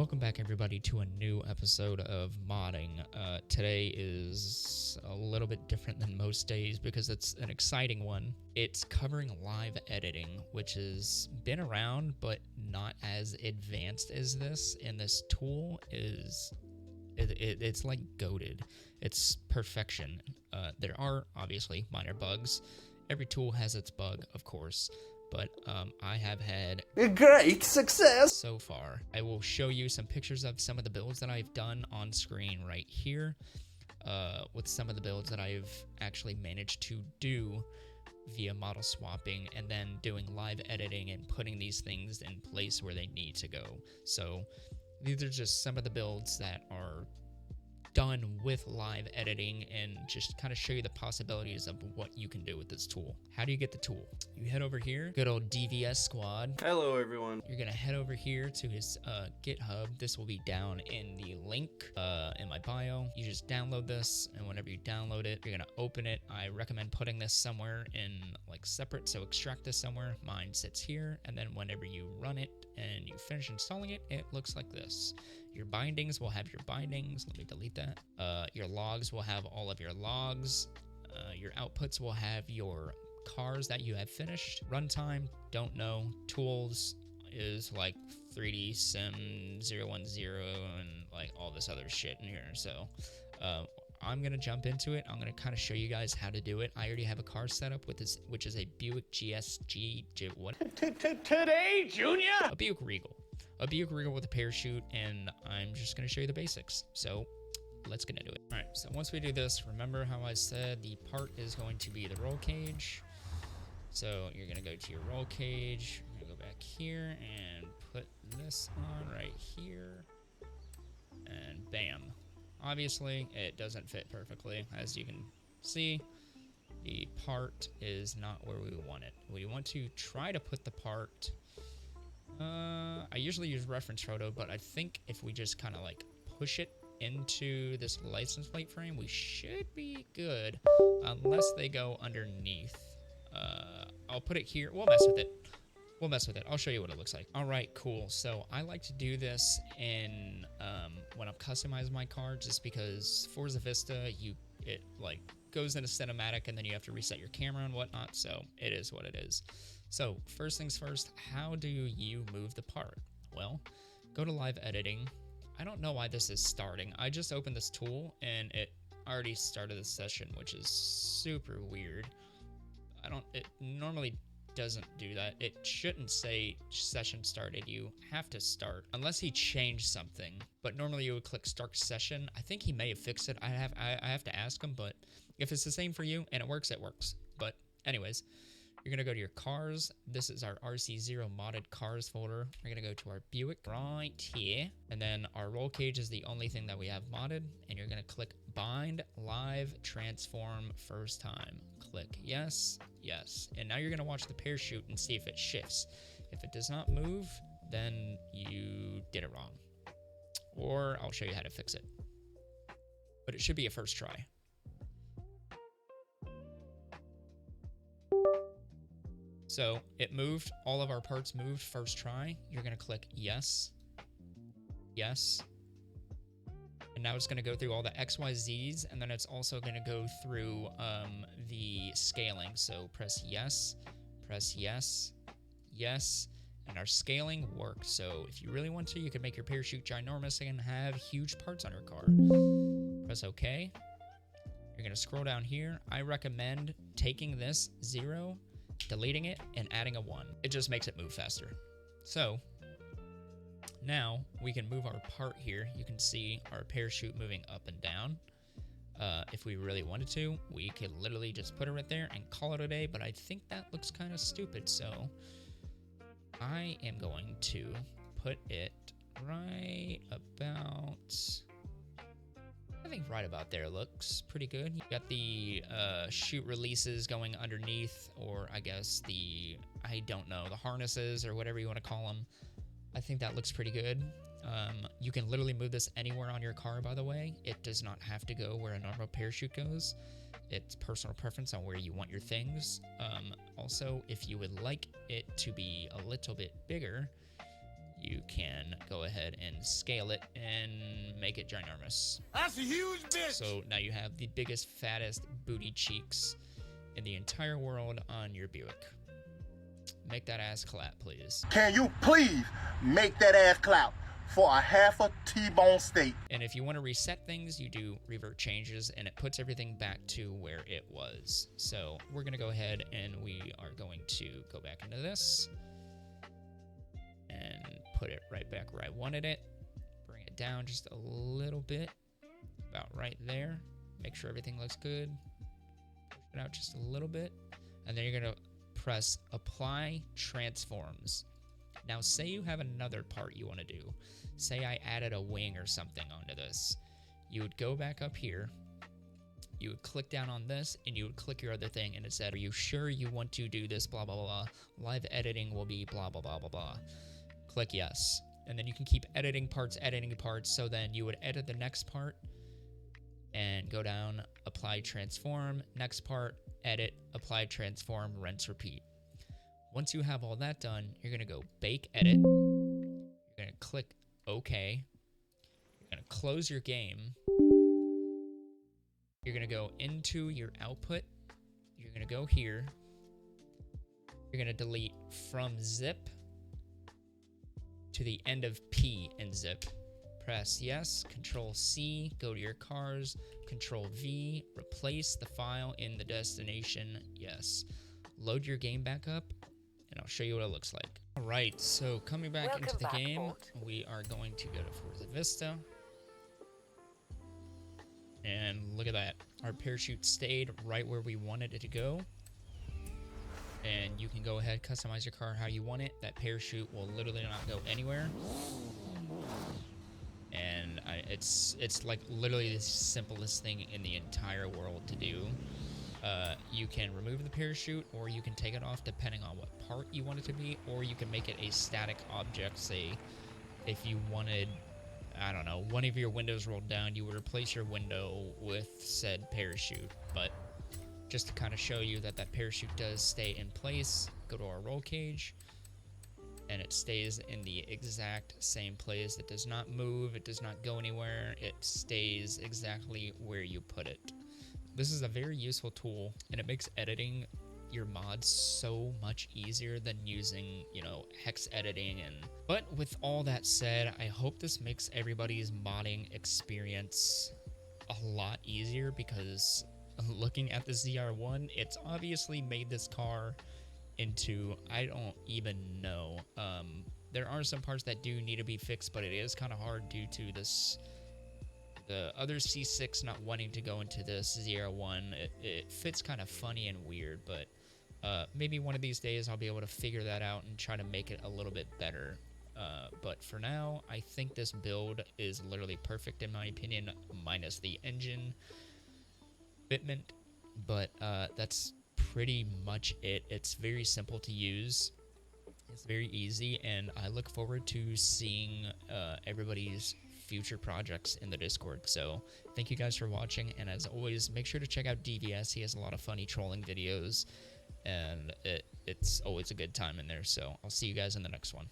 Welcome back everybody to a new episode of modding. Today is a little bit different than most days because it's an exciting one. It's covering live editing, which has been around but not as advanced as this, and this tool is it's like goated. It's perfection. There are obviously minor bugs. Every tool has its bug, of course. But I have had a great success so far. I will show you some pictures of some of the builds that I've done on screen right here, with some of the builds that I've actually managed to do via model swapping and then doing live editing and putting these things in place where they need to go. So these are just some of the builds that are done with live editing and just kind of show you the possibilities of what you can do with this tool. How do you get the tool? You head over here, good old DVS squad. Hello everyone. You're gonna head over here to his GitHub. This will be down in the link in my bio. You just download this, and whenever you download it, you're gonna open it. I recommend putting this somewhere in like separate, so extract this somewhere. Mine sits here, and then whenever you run it and you finish installing it, it looks like this. Your bindings will have your bindings. Let me delete that. Your logs will have all of your logs. Your outputs will have your cars that you have finished. Runtime, don't know. Tools is like 3D Sim 010 and like all this other shit in here. So I'm gonna jump into it. I'm gonna kind of show you guys how to do it. I already have a car set up with this, which is a Buick GSG. What? Today, Junior? A Buick Regal. A Buick Regal with a parachute, and I'm just going to show you the basics. So let's get into it. All right, so once we do this, remember how I said the part is going to be the roll cage. So you're going to go to your roll cage. You're going to go back here and put this on right here. And bam. Obviously, it doesn't fit perfectly. As you can see, the part is not where we want it. We want to try to put the part... I usually use reference photo, but I think if we just kind of like push it into this license plate frame, we should be good, unless they go underneath. I'll put it here. We'll mess with it. We'll mess with it. I'll show you what it looks like. All right, cool. So I like to do this in when I'm customizing my car, just because Forza Vista, it like goes into cinematic and then you have to reset your camera and whatnot. So it is what it is. So first things first, how do you move the part? Well, go to live editing. I don't know why this is starting. I just opened this tool and it already started the session, which is super weird. It normally doesn't do that. It shouldn't say session started. You have to start unless he changed something, but normally you would click start session. I think he may have fixed it. I have to ask him, but if it's the same for you and it works, it works. But anyways, you're going to go to your cars. This is our RC0 modded cars folder. We're going to go to our Buick right here. And then our roll cage is the only thing that we have modded. And you're going to click bind live transform first time. Click yes, yes. And now you're going to watch the parachute and see if it shifts. If it does not move, then you did it wrong. Or I'll show you how to fix it. But it should be a first try. So it moved, all of our parts moved first try. You're gonna click yes, yes. And now it's gonna go through all the XYZs, and then it's also gonna go through the scaling. So press yes, yes, and our scaling worked. So if you really want to, you can make your parachute ginormous and have huge parts on your car. Press OK. You're gonna scroll down here. I recommend taking this 0, deleting it, and adding a 1. It just makes it move faster. So now we can move our part here. You can see our parachute moving up and down. If we really wanted to, we could literally just put it right there and call it a day, but I think that looks kind of stupid, so I am going to put it right about... I think right about there looks pretty good. You got the chute releases going underneath, or I guess I don't know, the harnesses or whatever you want to call them. I think that looks pretty good. You can literally move this anywhere on your car, by the way. It does not have to go where a normal parachute goes. It's personal preference on where you want your things. Also, if you would like it to be a little bit bigger, you can go ahead and scale it and make it ginormous. That's a huge bitch! So now you have the biggest, fattest booty cheeks in the entire world on your Buick. Make that ass clap, please. Can you please make that ass clap for a half a T-bone steak? And if you want to reset things, you do revert changes, and it puts everything back to where it was. So we're going to go ahead and we are going to go back into this and put it right back where I wanted it. Bring it down just a little bit, about right there. Make sure everything looks good. Push it out just a little bit, and then you're going to press Apply Transforms. Now, say you have another part you want to do. Say I added a wing or something onto this. You would go back up here. You would click down on this, and you would click your other thing, and it said, are you sure you want to do this, blah, blah, blah, blah. Live editing will be blah, blah, blah, blah, blah. Click yes. And then you can keep editing parts. So then you would edit the next part and go down, Apply Transform, next part, edit, Apply Transform, rinse, repeat. Once you have all that done, you're going to go Bake Edit. You're going to click OK. You're going to close your game. You're going to go into your output. You're going to go here. You're going to delete from zip to the end of P in zip. Press yes, Control C, go to your cars, Control V, replace the file in the destination, yes. Load your game back up, and I'll show you what it looks like. All right, so coming back into the game, we are going to go to Forza Vista. And look at that. Our parachute stayed right where we wanted it to go. And you can go ahead, customize your car how you want it. That parachute will literally not go anywhere. And it's like literally the simplest thing in the entire world to do. You can remove the parachute, or you can take it off depending on what part you want it to be, or you can make it a static object. Say, if you wanted, I don't know, one of your windows rolled down, you would replace your window with said parachute. But just to kind of show you that that parachute does stay in place, go to our roll cage, and it stays in the exact same place. It does not move, it does not go anywhere, it stays exactly where you put it. This is a very useful tool, and it makes editing your mods so much easier than using, you know, hex editing. But with all that said, I hope this makes everybody's modding experience a lot easier, because looking at the ZR1, it's obviously made this car into, I don't even know. There are some parts that do need to be fixed, but it is kind of hard due to this, the other C6 not wanting to go into this ZR1. It fits kind of funny and weird, but maybe one of these days I'll be able to figure that out and try to make it a little bit better. But for now, I think this build is literally perfect in my opinion, minus the engine fitment. But that's pretty much it. It's very simple to use. It's very easy, and I look forward to seeing everybody's future projects in the Discord. So thank you guys for watching, and as always, make sure to check out DVS. He has a lot of funny trolling videos, and it's always a good time in there. So I'll see you guys in the next one.